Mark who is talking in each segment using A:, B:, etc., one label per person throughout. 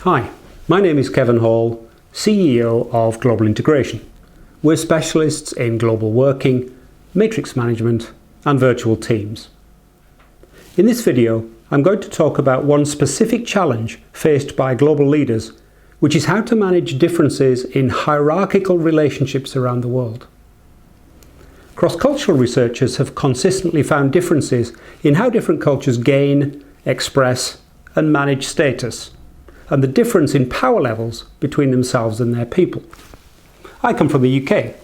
A: Hi, my name is Kevin Hall, CEO of Global Integration. We're specialists in global working, matrix management and virtual teams. In this video, I'm going to talk about one specific challenge faced by global leaders, which is how to manage differences in hierarchical relationships around the world. Cross-cultural researchers have consistently found differences in how different cultures gain, express and manage status, and the difference in power levels between themselves and their people. I come from the UK.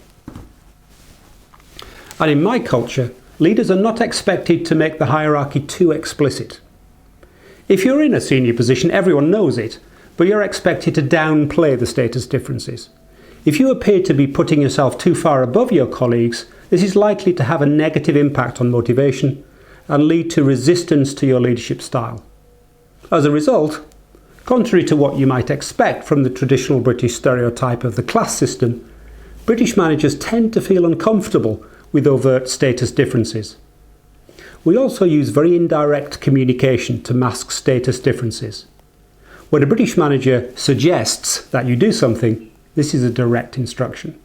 A: And in my culture, leaders are not expected to make the hierarchy too explicit. If you're in a senior position, everyone knows it, but you're expected to downplay the status differences. If you appear to be putting yourself too far above your colleagues, this is likely to have a negative impact on motivation and lead to resistance to your leadership style. As a result, contrary to what you might expect from the traditional British stereotype of the class system, British managers tend to feel uncomfortable with overt status differences. We also use very indirect communication to mask status differences. When a British manager suggests that you do something, this is a direct instruction.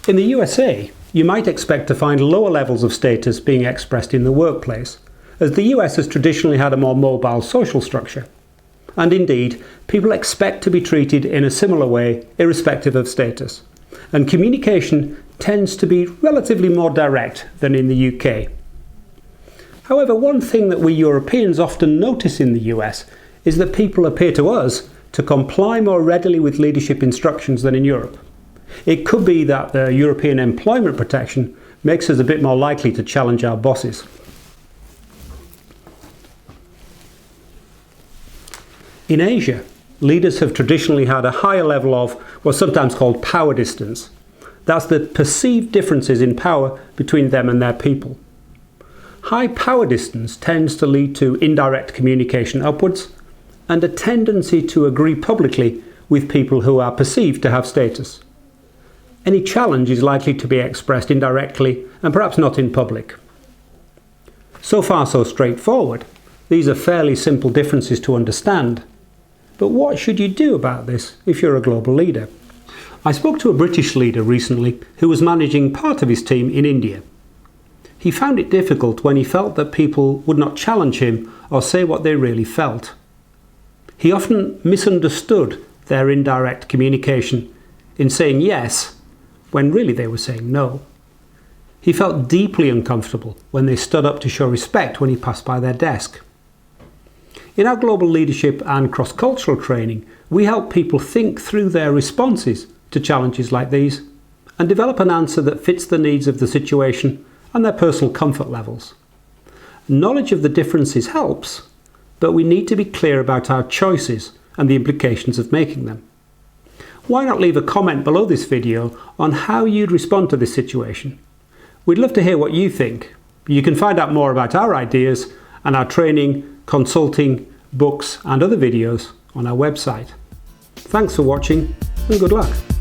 A: In the USA, you might expect to find lower levels of status being expressed in the workplace, as the US has traditionally had a more mobile social structure. And indeed, people expect to be treated in a similar way, irrespective of status. And communication tends to be relatively more direct than in the UK. However, one thing that we Europeans often notice in the US is that people appear to us to comply more readily with leadership instructions than in Europe. It could be that the European employment protection makes us a bit more likely to challenge our bosses. In Asia, leaders have traditionally had a higher level of what's sometimes called power distance. That's the perceived differences in power between them and their people. High power distance tends to lead to indirect communication upwards and a tendency to agree publicly with people who are perceived to have status. Any challenge is likely to be expressed indirectly and perhaps not in public. So far so straightforward. These are fairly simple differences to understand. But what should you do about this if you're a global leader? I spoke to a British leader recently who was managing part of his team in India. He found it difficult when he felt that people would not challenge him or say what they really felt. He often misunderstood their indirect communication in saying yes when really they were saying no. He felt deeply uncomfortable when they stood up to show respect when he passed by their desk. In our global leadership and cross-cultural training, we help people think through their responses to challenges like these and develop an answer that fits the needs of the situation and their personal comfort levels. Knowledge of the differences helps, but we need to be clear about our choices and the implications of making them. Why not leave a comment below this video on how you'd respond to this situation? We'd love to hear what you think. You can find out more about our ideas and our training, consulting, books and other videos on our website. Thanks for watching and good luck.